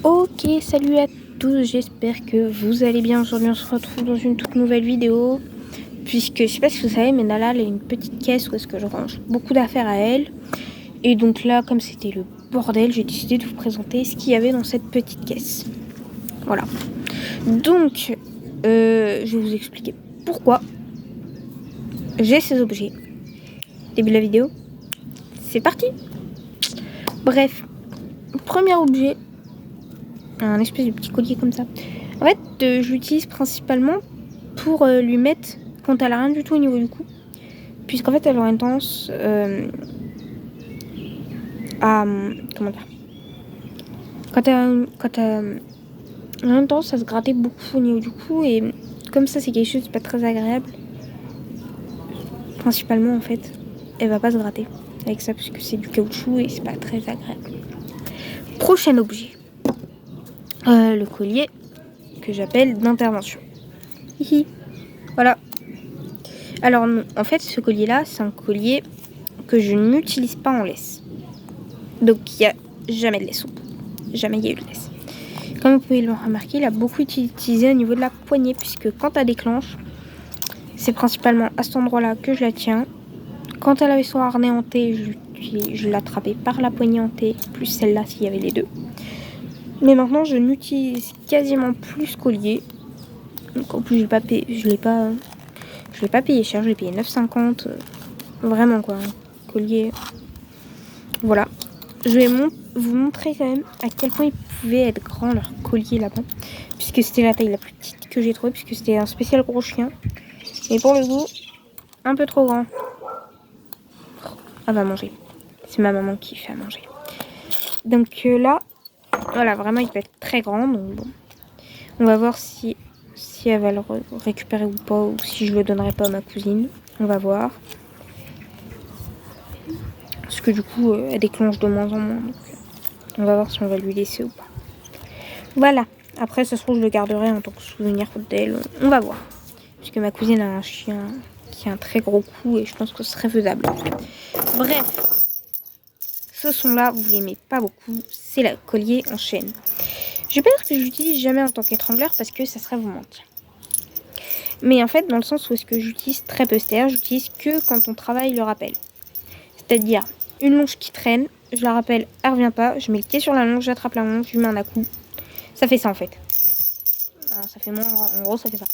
Ok, salut à tous, j'espère que vous allez bien. Aujourd'hui on se retrouve dans une toute nouvelle vidéo. Puisque, je sais pas si vous savez, mais Nala elle a une petite caisse où est-ce que je range beaucoup d'affaires à elle. Et donc là, comme c'était le bordel, j'ai décidé de vous présenter ce qu'il y avait dans cette petite caisse. Voilà. Donc, je vais vous expliquer pourquoi j'ai ces objets. Début de la vidéo, c'est parti. Bref, premier objet, un espèce de petit collier comme ça. En fait, je l'utilise principalement pour lui mettre quand elle a rien du tout au niveau du cou. Puisqu'en fait, elle aura une tendance à... Comment dire, quand elle a une tendance à se gratter beaucoup au niveau du cou. Et comme ça, c'est quelque chose de pas très agréable. Principalement, en fait, elle va pas se gratter avec ça, puisque c'est du caoutchouc et c'est pas très agréable. Prochain objet. Le collier que j'appelle d'intervention. Hihi. Voilà. Alors, en fait, ce collier-là, c'est un collier que je n'utilise pas en laisse. Donc, il n'y a jamais de laisse. Jamais il y a eu de laisse. Comme vous pouvez le remarquer, il a beaucoup été utilisé au niveau de la poignée, puisque quand elle déclenche, c'est principalement à cet endroit-là que je la tiens. Quand elle avait son harnais en T, je l'attrapais par la poignée en T, plus celle-là s'il y avait les deux. Mais maintenant, je n'utilise quasiment plus ce collier. Donc, en plus, je l'ai pas payé cher, je l'ai payé 9,50. Vraiment quoi, un collier. Voilà. Je vais vous montrer quand même à quel point ils pouvaient être grands leur collier là-bas. Puisque c'était la taille la plus petite que j'ai trouvée, puisque c'était un spécial gros chien. Et pour le coup, un peu trop grand. Elle va manger. C'est ma maman qui fait à manger. Donc là, voilà, vraiment il peut être très grand. Donc bon, on va voir si elle va le récupérer ou pas, ou si je le donnerai pas à ma cousine. On va voir. Parce que du coup, elle déclenche de moins en moins. Donc, on va voir si on va lui laisser ou pas. Voilà. Après, ça se trouve, je le garderai en tant que souvenir d'elle. On va voir. Puisque ma cousine a un chien qui a un très gros cou et je pense que ce serait faisable. Bref. Ce son-là, vous l'aimez pas beaucoup. C'est le collier en chaîne. Je vais pas dire que je l'utilise jamais en tant qu'étrangleur parce que ça serait vous mentir. Mais en fait, dans le sens où est-ce que j'utilise très peu, c'est-à-dire j'utilise que quand on travaille le rappel. C'est-à-dire une longe qui traîne, je la rappelle, elle revient pas, je mets le pied sur la longe, j'attrape la longe, je lui mets un à-coup. Ça fait ça en fait. Alors, ça fait moins, en gros ça fait ça.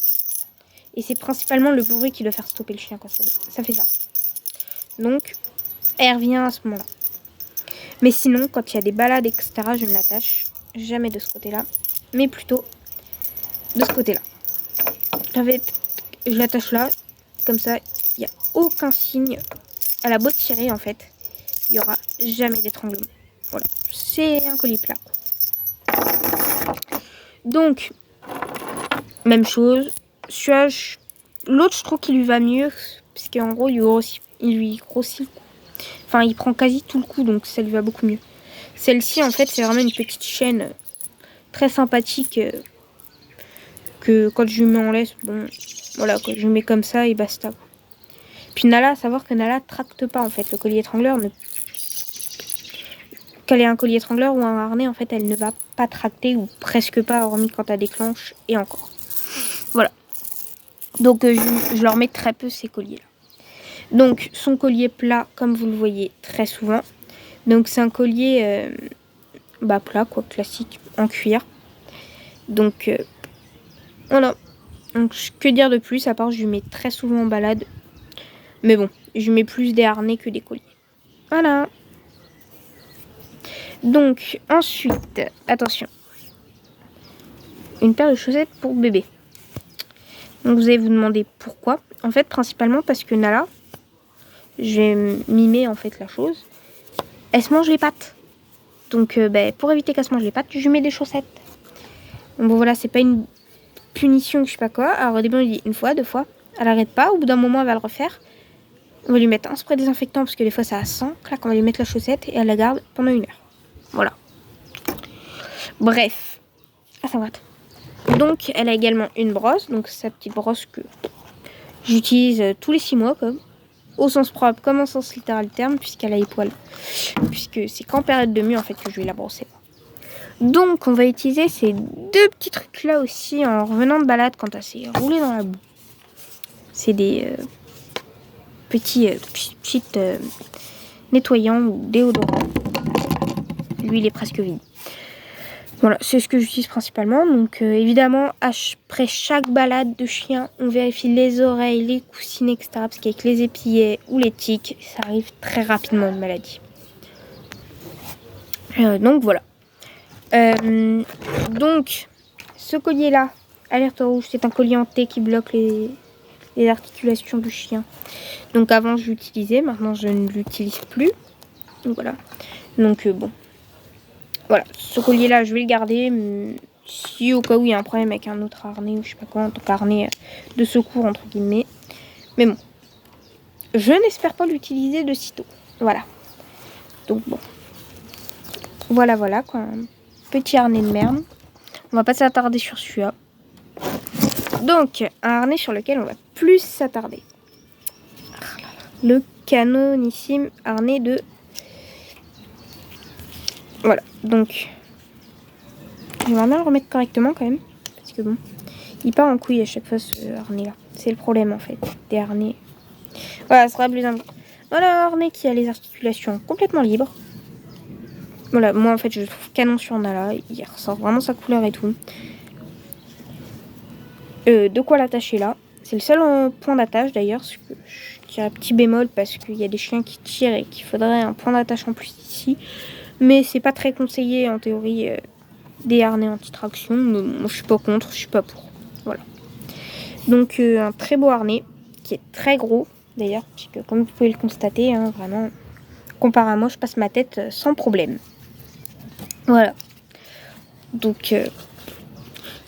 Et c'est principalement le bruit qui doit faire stopper le chien quand ça fait ça. Donc, elle revient à ce moment-là. Mais sinon, quand il y a des balades, etc., je ne l'attache jamais de ce côté-là, mais plutôt de ce côté-là. Je l'attache là, comme ça, il n'y a aucun signe. À la beau de tirer, en fait, il n'y aura jamais d'étranglement. Voilà, c'est un collier plat. Donc, même chose. L'autre, je trouve qu'il lui va mieux, parce qu'en gros, il lui grossit le cou. Enfin, il prend quasi tout le cou, donc ça lui va beaucoup mieux. Celle-ci, en fait, c'est vraiment une petite chaîne très sympathique que quand je lui mets en laisse, bon, voilà, quoi, je lui mets comme ça et basta. Puis Nala, à savoir que Nala tracte pas, en fait, le collier étrangleur. Qu'elle ait un collier étrangleur ou un harnais, en fait, elle ne va pas tracter, ou presque pas, hormis quand elle déclenche, et encore. Voilà. Donc, je leur mets très peu ces colliers-là. Donc, son collier plat, comme vous le voyez très souvent. Donc, c'est un collier plat, quoi, classique, en cuir. Donc, voilà. Donc, que dire de plus, à part je lui mets très souvent en balade. Mais bon, je lui mets plus des harnais que des colliers. Voilà. Donc, ensuite, attention. Une paire de chaussettes pour bébé. Donc, vous allez vous demander pourquoi. En fait, principalement parce que Nala, je vais mimer en fait la chose. Elle se mange les pattes. Donc, pour éviter qu'elle se mange les pattes, je lui mets des chaussettes. Donc, bon, voilà, c'est pas une punition, je sais pas quoi. Alors, au début, on lui dit une fois, deux fois. Elle arrête pas. Au bout d'un moment, elle va le refaire. On va lui mettre un spray désinfectant parce que des fois, ça sent. Clac, on va lui mettre la chaussette et elle la garde pendant 1 heure. Voilà. Bref. Ah, ça va. Donc, elle a également une brosse. Donc, sa petite brosse que j'utilise tous les 6 mois, comme. Au sens propre comme au sens littéral du terme, puisqu'elle a les poils. Puisque c'est qu'en période de mue, en fait, que je vais la brosser. Donc on va utiliser ces deux petits trucs là aussi en revenant de balade quand elle s'est roulée dans la boue. C'est des petits nettoyants ou déodorants. Lui il est presque vide. Voilà, c'est ce que j'utilise principalement. Donc évidemment, après chaque balade de chien, on vérifie les oreilles, les coussines, etc. Parce qu'avec les épillets ou les tiques, ça arrive très rapidement une maladie. Donc voilà. Donc, ce collier-là, alerte rouge, c'est un collier en T qui bloque les articulations du chien. Donc avant, je l'utilisais, maintenant je ne l'utilise plus. Donc voilà. Donc bon. Voilà, ce collier-là, je vais le garder. Si au cas où il y a un problème avec un autre harnais ou je sais pas quoi, en tant qu'harnais de secours, entre guillemets. Mais bon, je n'espère pas l'utiliser de sitôt. Voilà. Donc bon. Voilà, quoi. Un petit harnais de merde. On va pas s'attarder sur celui-là. Donc, un harnais sur lequel on va plus s'attarder. Le canonissime harnais de... Voilà, donc... J'aimerais bien le remettre correctement quand même. Parce que bon, il part en couille à chaque fois ce harnais-là. C'est le problème en fait, des harnais. Voilà, ce sera plus simple. Voilà, un harnais qui a les articulations complètement libres. Voilà, moi en fait je le trouve canon sur Nala. Il ressort vraiment sa couleur et tout. De quoi l'attacher là. C'est le seul point d'attache d'ailleurs. Je dirais petit bémol parce qu'il y a des chiens qui tirent et qu'il faudrait un point d'attache en plus ici. Mais c'est pas très conseillé en théorie des harnais anti-traction. Mais moi je suis pas contre, je suis pas pour. Voilà. Donc un très beau harnais qui est très gros d'ailleurs. Puisque comme vous pouvez le constater, hein, vraiment, comparé à moi, je passe ma tête sans problème. Voilà. Donc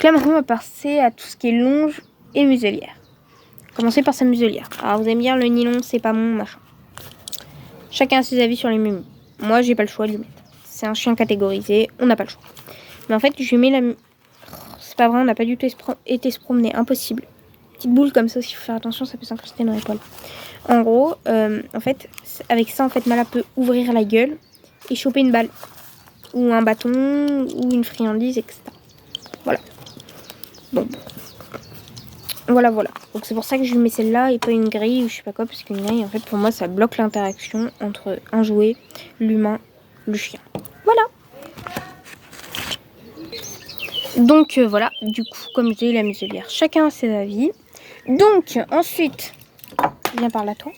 là maintenant on va passer à tout ce qui est longe et muselière. Commencer par sa muselière. Alors vous aimez bien le nylon, c'est pas mon machin. Chacun a ses avis sur les mumus. Moi j'ai pas le choix de lui mettre. C'est un chien catégorisé, on n'a pas le choix. Mais en fait je mets la... C'est pas vrai, on n'a pas du tout été se promener, impossible. Petite boule comme ça, s'il faut faire attention, ça peut s'incruster dans l'épaule. En gros, en fait, avec ça, en fait, Nala peut ouvrir la gueule et choper une balle. Ou un bâton, ou une friandise, etc. Voilà. Bon. Voilà. Donc c'est pour ça que je lui mets celle-là et pas une grille ou je sais pas quoi. Parce qu'une grille, en fait, pour moi, ça bloque l'interaction entre un jouet, l'humain, le chien. Voilà. Donc voilà, du coup, comme je dis, la muselière, chacun a ses avis. Donc ensuite, viens par là toi,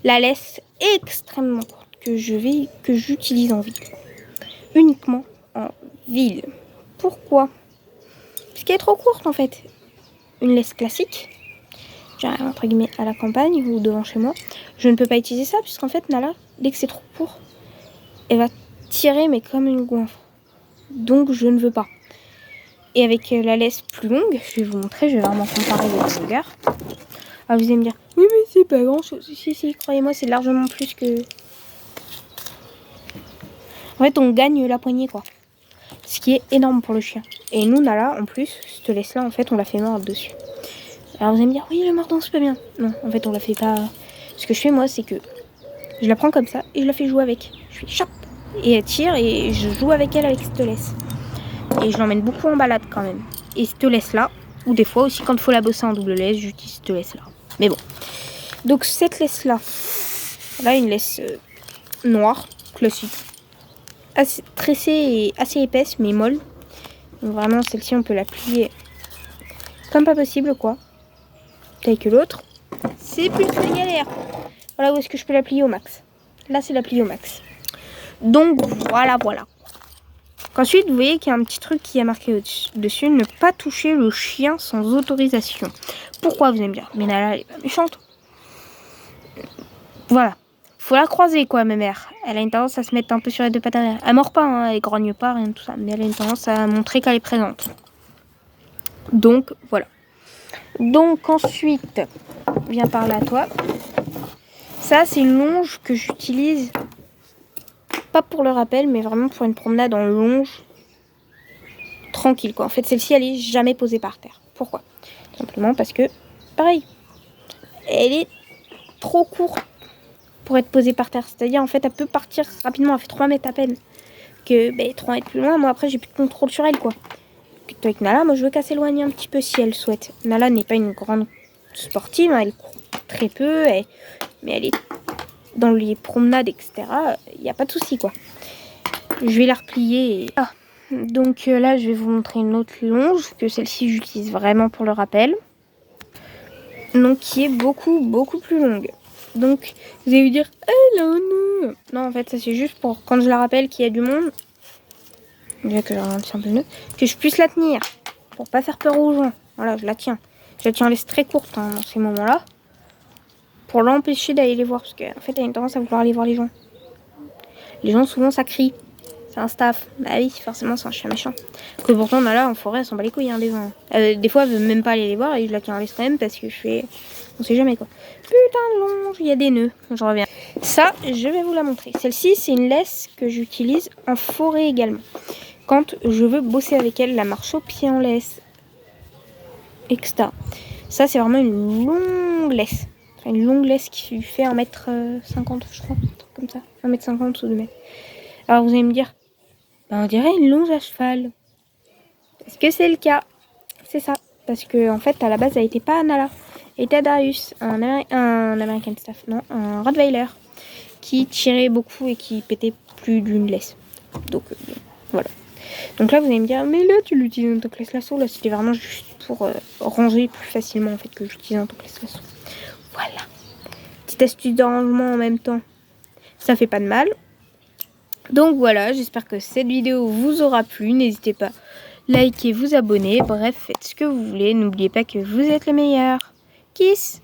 la laisse extrêmement courte que j'utilise en ville. Uniquement en ville. Pourquoi? Parce qu'elle est trop courte en fait. Une laisse classique, genre entre guillemets à la campagne ou devant chez moi, je ne peux pas utiliser ça puisqu'en fait Nala, dès que c'est trop court, elle va tirer mais comme une goinfre. Donc je ne veux pas. Et avec la laisse plus longue, je vais vous montrer, je vais vraiment comparer les longueurs. Alors vous allez me dire, oui mais c'est pas grand chose. Si, croyez-moi, c'est largement plus que... En fait, on gagne la poignée quoi. Ce qui est énorme pour le chien. Et nous, Nala, en plus, cette laisse-là, en fait, on l'a fait mordre dessus. Alors vous allez me dire, oui, le mordant, c'est pas bien. Non, en fait, on la fait pas... Ce que je fais, moi, c'est que je la prends comme ça et je la fais jouer avec. Je fais chop et elle tire et je joue avec elle avec cette laisse. Et je l'emmène beaucoup en balade quand même. Et cette laisse-là, ou des fois aussi quand il faut la bosser en double laisse, j'utilise cette laisse-là. Mais bon. Donc cette laisse-là, là, une laisse noire, classique. Assez tressée et assez épaisse, mais molle. Donc vraiment, celle-ci, on peut la plier comme pas possible, quoi. Telle que l'autre. C'est plus très galère. Voilà où est-ce que je peux la plier au max. Là, c'est la plier au max. Donc, voilà. Ensuite, vous voyez qu'il y a un petit truc qui est marqué dessus. Ne pas toucher le chien sans autorisation. Pourquoi, vous allez me dire? Mais Nala, elle est pas méchante. Voilà. Faut la croiser, quoi, ma mère. Elle a une tendance à se mettre un peu sur les deux pattes arrière. Elle mord pas, hein, elle grogne pas, rien de tout ça. Mais elle a une tendance à montrer qu'elle est présente. Donc, voilà. Donc, ensuite, viens par là, toi. Ça, c'est une longe que j'utilise... Pas pour le rappel, mais vraiment pour une promenade en longe. Tranquille, quoi. En fait, celle-ci, elle est jamais posée par terre. Pourquoi? Simplement parce que, pareil, elle est trop courte pour être posée par terre. C'est-à-dire, en fait, elle peut partir rapidement. Elle fait 3 mètres à peine. que 3 mètres plus loin, moi après j'ai plus de contrôle sur elle quoi. Plutôt avec Nala, moi je veux qu'elle s'éloigne un petit peu si elle souhaite. Nala n'est pas une grande sportive, hein, elle court très peu, mais elle est dans les promenades, etc. Il n'y a pas de souci quoi. Je vais la replier. Donc là je vais vous montrer une autre longe, que celle-ci j'utilise vraiment pour le rappel. Donc qui est beaucoup plus longue. Donc vous allez vous dire, là non. Non en fait ça c'est juste pour quand je la rappelle qu'il y a du monde. Déjà que je ralentis un peu le nœud, que je puisse la tenir. Pour pas faire peur aux gens. Voilà, je la tiens. Je la tiens en laisse très courte hein, dans ces moments-là. Pour l'empêcher d'aller les voir. Parce qu'en fait, elle a une tendance à vouloir aller voir les gens. Les gens, souvent, ça crie. C'est un staff. Bah oui, forcément, c'est un chien méchant. Que pourtant, là, en forêt, elle s'en bat les couilles hein, des gens. Des fois, elle veut même pas aller les voir et je la tiens en laisse quand même parce que je fais... On sait jamais quoi. Putain de longe, il y a des nœuds. Je reviens. Ça, je vais vous la montrer. Celle-ci, c'est une laisse que j'utilise en forêt également. Quand je veux bosser avec elle, la marche au pied en laisse, etc. Ça, c'est vraiment une longue laisse. Une longue laisse qui fait 1m50, je crois. Un truc comme ça. 1m50 ou 2 mètres. Alors, vous allez me dire, on dirait une longe à cheval. Est-ce que c'est le cas? C'est ça. Parce que, en fait, à la base, elle n'était pas à Nala. Elle était à Darius, un American Staff, non, un Rottweiler, qui tirait beaucoup et qui pétait plus d'une laisse. Donc, voilà. Donc là, vous allez me dire, mais là, tu l'utilises en tant que laisse-lasso. Là, c'était vraiment juste pour ranger plus facilement, en fait, que j'utilise en tant que laisse-lasso. Voilà. Petite astuce de rangement en même temps. Ça fait pas de mal. Donc voilà, j'espère que cette vidéo vous aura plu. N'hésitez pas à liker, vous abonner. Bref, faites ce que vous voulez. N'oubliez pas que vous êtes les meilleurs. Kiss!